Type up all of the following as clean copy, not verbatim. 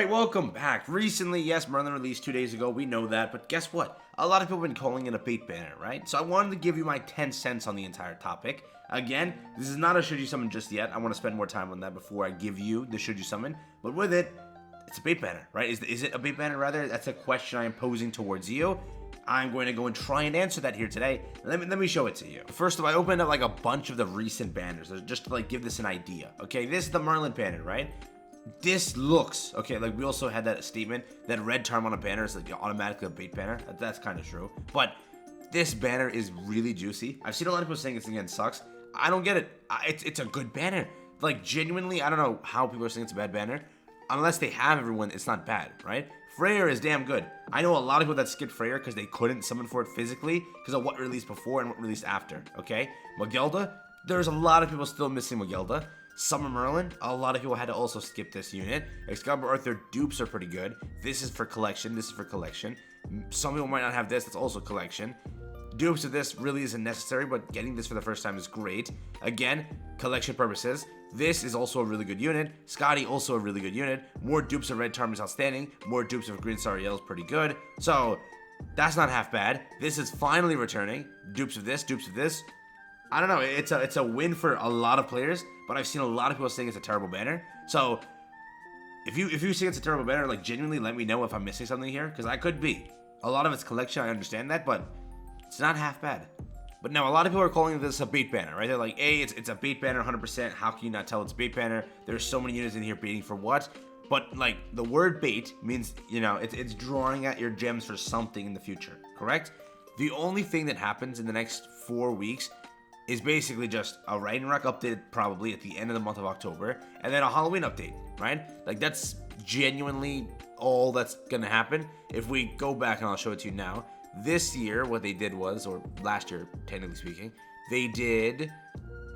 Alright, welcome back. Recently, yes, Merlin released 2 days ago, we know that, but guess what? A lot of people have been calling it a bait banner, right? So I wanted to give you my 10 cents on the entire topic. Again, this is not a should you summon just yet. I want to spend more time on that before I give you the should you summon. But with it, it's a bait banner, right? Is it a bait banner rather? That's a question I am posing towards you. I'm going to go and try and answer that here today. Let me show it to you. First of all, I opened up like a bunch of the recent banners just to like give this an idea. Okay, this is the Merlin banner, right? This looks, okay, like we also had that statement that red term on a banner is like automatically a bait banner. That's kind of true. But this banner is really juicy. I've seen a lot of people saying this again sucks. I don't get it. It's a good banner. Like genuinely, I don't know how people are saying it's a bad banner. Unless they have everyone, it's not bad, right? Freyr is damn good. I know a lot of people that skipped Freyr because they couldn't summon for it physically because of what released before and what released after, okay? Magelda, there's a lot of people still missing Magelda. Summer Merlin, a lot of people had to also skip this unit. Excalibur Arthur dupes are pretty good. This is for collection, this is for collection. Some people might not have this, that's also collection. Dupes of this really isn't necessary, but getting this for the first time is great. Again, collection purposes. This is also a really good unit. Scotty, also a really good unit. More dupes of Red Charm is outstanding. More dupes of Green Sariel is pretty good. So, that's not half bad. This is finally returning. Dupes of this, dupes of this. I don't know, it's a win for a lot of players, but I've seen a lot of people saying it's a terrible banner. So, if you say it's a terrible banner, like genuinely let me know if I'm missing something here, because I could be. A lot of it's collection, I understand that, but it's not half bad. But now, a lot of people are calling this a bait banner, right? They're like, hey, it's a bait banner 100%. How can you not tell it's a bait banner? There's so many units in here baiting for what? But, like, the word bait means, you know, it's drawing at your gems for something in the future, correct? The only thing that happens in the next 4 weeks is basically just a Ragnarok update probably at the end of the month of October, and then a Halloween update, right? Like, that's genuinely all that's gonna happen. If we go back, and I'll show it to you now, this year, what they did was, or last year, technically speaking, they did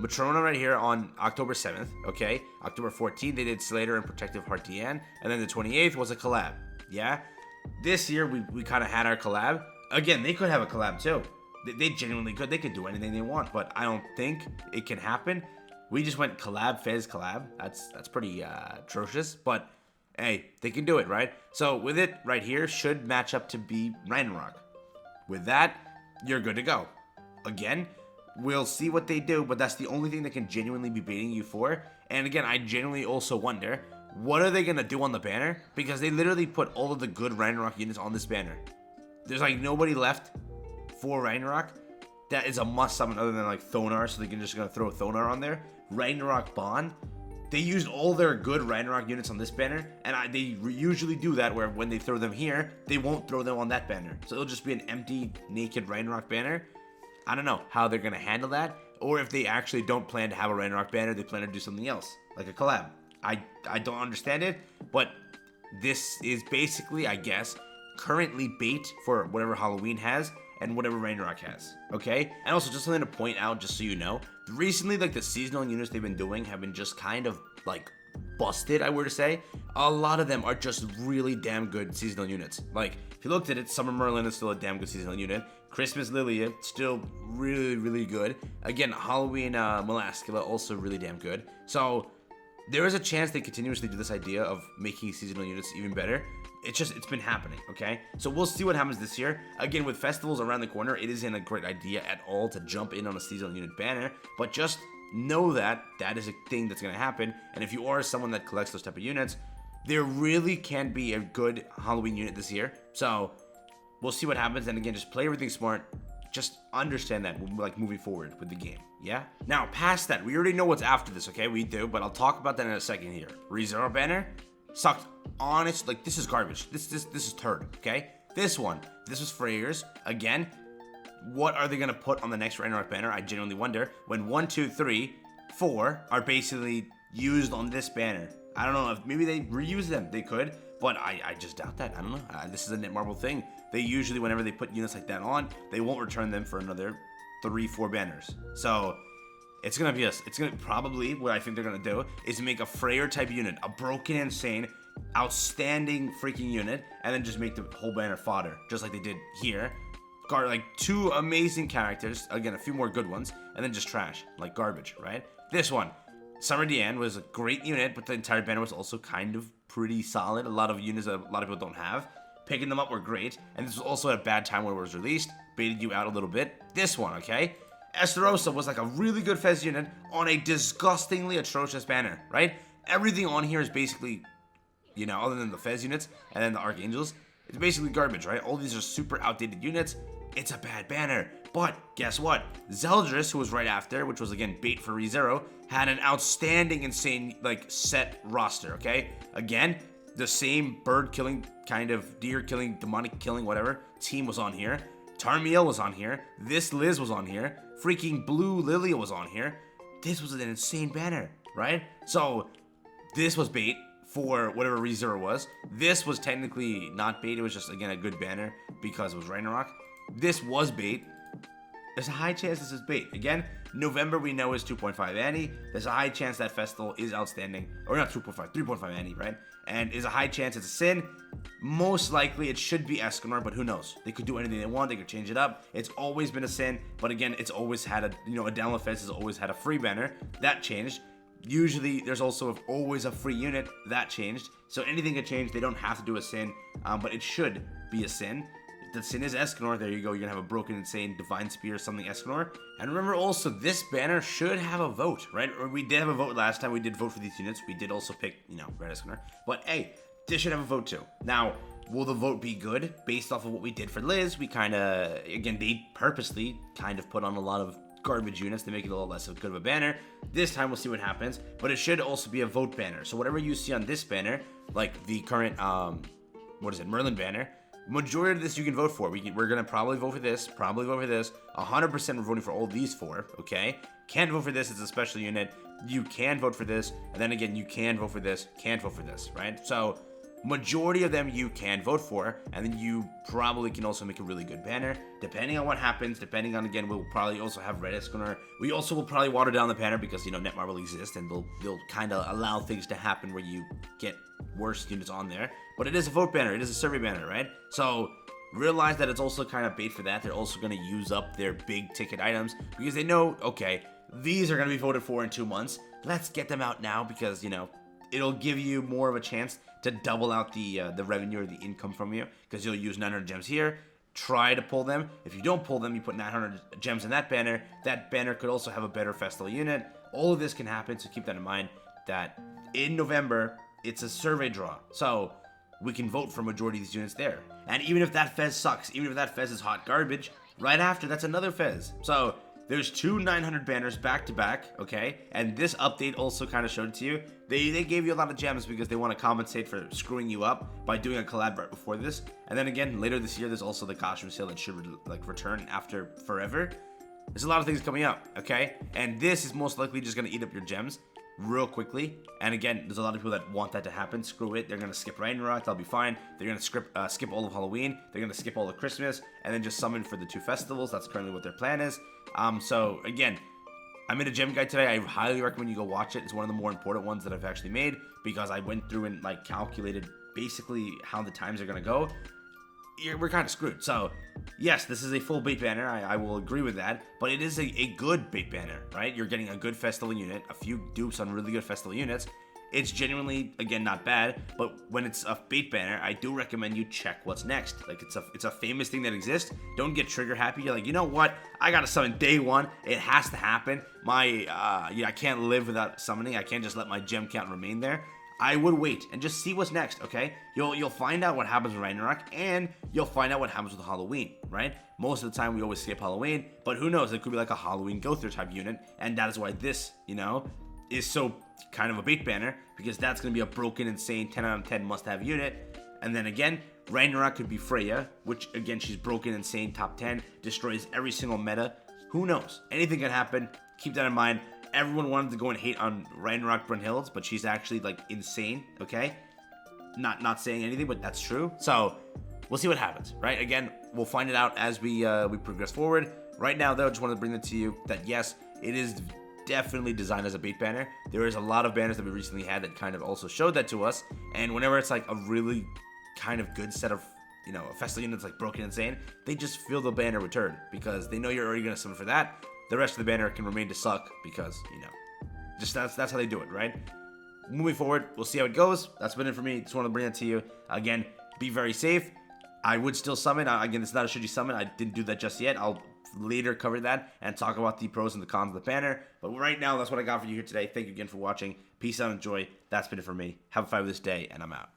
Matrona right here on October 7th, okay? October 14th, they did Slater and Protective Heart Diane, and then the 28th was a collab, yeah? This year, we kind of had our collab. Again, they could have a collab too. They genuinely could. They could do anything they want, but I don't think it can happen. We just went collab, Fez, collab. That's pretty atrocious, but hey, they can do it, right? So with it right here, should match up to be Ragnarok. With that, you're good to go. Again, we'll see what they do, but that's the only thing that can genuinely be baiting you for. And again, I genuinely also wonder, what are they going to do on the banner? Because they literally put all of the good Ragnarok units on this banner. There's like nobody left for Ragnarok that is a must summon other than like Thonar, so they can just gonna throw Thonar on there. Ragnarok Bond, they used all their good Ragnarok units on this banner, and they usually do that where when they throw them here, they won't throw them on that banner, so it'll just be an empty naked Ragnarok banner. I don't know how they're gonna handle that, or if they actually don't plan to have a Ragnarok banner, they plan to do something else like a collab. I don't understand it, but this is basically, I guess, currently bait for whatever Halloween has and whatever Ragnarok has, okay? And also, just something to point out, just so you know, recently, like, the seasonal units they've been doing have been just kind of, like, busted, I were to say. A lot of them are just really damn good seasonal units. Like, if you looked at it, Summer Merlin is still a damn good seasonal unit. Christmas Lilia, still really, really good. Again, Halloween Melascula, also really damn good. So, there is a chance they continuously do this idea of making seasonal units even better. It's been happening, okay? So we'll see what happens this year. Again, with festivals around the corner, it isn't a great idea at all to jump in on a seasonal unit banner, but just know that that is a thing that's gonna happen, and if you are someone that collects those type of units, there really can be a good Halloween unit this year. So we'll see what happens, and again, just play everything smart. Just understand that, like, moving forward with the game, yeah? Now, past that, we already know what's after this, okay? We do, but I'll talk about that in a second here. ReZero banner sucked. Honest, like, this is garbage. This is turd, okay? This was Freyr's. Again, what are they gonna put on the next Ragnarok banner? I genuinely wonder. When 1, 2, 3, 4 are basically used on this banner. I don't know if maybe they reuse them. They could, but I just doubt that. I don't know. This is a NETMARBLE thing. They usually, whenever they put units like that on, they won't return them for another 3, 4 banners. So it's gonna be probably what I think they're gonna do is make a Freyr type unit, a broken, insane, outstanding freaking unit, and then just make the whole banner fodder, just like they did here. Like 2 amazing characters, again, a few more good ones, and then just trash, like garbage, right? This one, Summer Diane was a great unit, but the entire banner was also kind of pretty solid. A lot of units that a lot of people don't have. Picking them up were great, and this was also at a bad time when it was released. Baited you out a little bit. This one, okay? Estarossa was like a really good Fez unit on a disgustingly atrocious banner, right? Everything on here is basically, you know, other than the Fez units and then the Archangels, it's basically garbage, right? All these are super outdated units. It's a bad banner. But guess what? Zeldris, who was right after, which was again bait for ReZero, had an outstanding, insane, like, set roster, okay? Again, the same bird killing, kind of deer killing, demonic killing, whatever, team was on here. Tarmiel was on here. This Liz was on here. Freaking Blue Lilia was on here. This was an insane banner, right? So, this was bait for whatever ReZero was. This was technically not bait. It was just, again, a good banner because it was Ragnarok. This was bait. There's a high chance this is bait. Again, November we know is 2.5 Annie. There's a high chance that Festival is outstanding. Or not 2.5, 3.5 Annie, right? And is a high chance it's a Sin. Most likely it should be Escanor, but who knows? They could do anything they want. They could change it up. It's always been a Sin, but again, it's always had a, you know, a download Fest has always had a free banner. That changed. Usually there's also always a free unit. That changed. So anything could change. They don't have to do a Sin, but it should be a Sin. The Sin is Escanor. There you go. You're going to have a broken, insane, divine spear, something Escanor. And remember also, this banner should have a vote, right? Or we did have a vote last time. We did vote for these units. We did also pick, you know, Red Escanor. But hey, this should have a vote too. Now, will the vote be good? Based off of what we did for Liz, we kind of, again, they purposely kind of put on a lot of garbage units to make it a little less good of a banner. This time we'll see what happens. But it should also be a vote banner. So whatever you see on this banner, like the current, Merlin banner, majority of this you can vote for. We're going to probably vote for this, 100% we're voting for all these four, okay? Can't vote for this, it's a special unit. You can vote for this, and then again, you can vote for this, can't vote for this, right? So, majority of them you can vote for, and then you probably can also make a really good banner. Depending on what happens, depending on, again, we'll probably also have Red Escanor. We also will probably water down the banner because, you know, NETMARBLE exists, and they'll kind of allow things to happen where you get worse units on there. But it is a vote banner, it is a survey banner, right? So, realize that it's also kind of bait for that. They're also going to use up their big ticket items because they know, okay, these are going to be voted for in 2 months. Let's get them out now because, you know, it'll give you more of a chance to double out the revenue or the income from you because you'll use 900 gems here. Try to pull them. If you don't pull them, you put 900 gems in that banner. That banner could also have a better Festival unit. All of this can happen, so keep that in mind that in November, it's a survey draw. So, we can vote for majority of these units there. And even if that Fez sucks, even if that Fez is hot garbage, right after, that's another Fez. So, there's 2 900 banners back to back, okay? And this update also kind of showed it to you. They gave you a lot of gems because they want to compensate for screwing you up by doing a collab right before this. And then again, later this year, there's also the costume sale that should return after forever. There's a lot of things coming up, okay? And this is most likely just going to eat up your gems real quickly. And again, there's a lot of people that want that to happen. Screw it. They're going to skip Ragnarok. That'll be fine. They're going to skip all of Halloween. They're going to skip all of Christmas. And then just summon for the 2 festivals. That's currently what their plan is. So again, I made a gem guide today. I highly recommend you go watch it. It's one of the more important ones that I've actually made because I went through and like calculated basically how the times are going to go. We're kind of screwed. So yes, this is a full bait banner. I will agree with that, but it is a good bait banner, right? You're getting a good festival unit, a few dupes on really good festival units. It's genuinely, again, not bad, but when it's a bait banner, I do recommend you check what's next. Like, it's a famous thing that exists. Don't get trigger happy. You're like, you know what? I gotta summon day 1. It has to happen. I can't live without summoning. I can't just let my gem count remain there. I would wait and just see what's next, okay? You'll find out what happens with Ragnarok, and you'll find out what happens with Halloween, right? Most of the time, we always skip Halloween, but who knows? It could be like a Halloween go-through type unit, and that is why this, you know, is so kind of a bait banner, because that's going to be a broken, insane 10 out of 10 must-have unit. And then again, Ragnarok could be Freya, which, again, she's broken, insane, top 10, destroys every single meta. Who knows? Anything can happen. Keep that in mind. Everyone wanted to go and hate on Ragnarok Brunhilde, but she's actually, like, insane, okay? Not saying anything, but that's true. So, we'll see what happens, right? Again, we'll find it out as we progress forward. Right now, though, I just wanted to bring it to you that, yes, it is definitely designed as a bait banner. There is a lot of banners that we recently had that kind of also showed that to us, and whenever it's, like, a really kind of good set of, you know, a festival unit that's, like, broken insane, they just feel the banner return, because they know you're already going to summon for that. The rest of the banner can remain to suck because, you know, Just that's how they do it, right? Moving forward, we'll see how it goes. That's been it for me. Just want to bring that to you. Again, be very safe. I would still summon. Again, it's not a should you summon. I didn't do that just yet. I'll later cover that and talk about the pros and the cons of the banner. But right now, that's what I got for you here today. Thank you again for watching. Peace out and enjoy. That's been it for me. Have a fabulous day, and I'm out.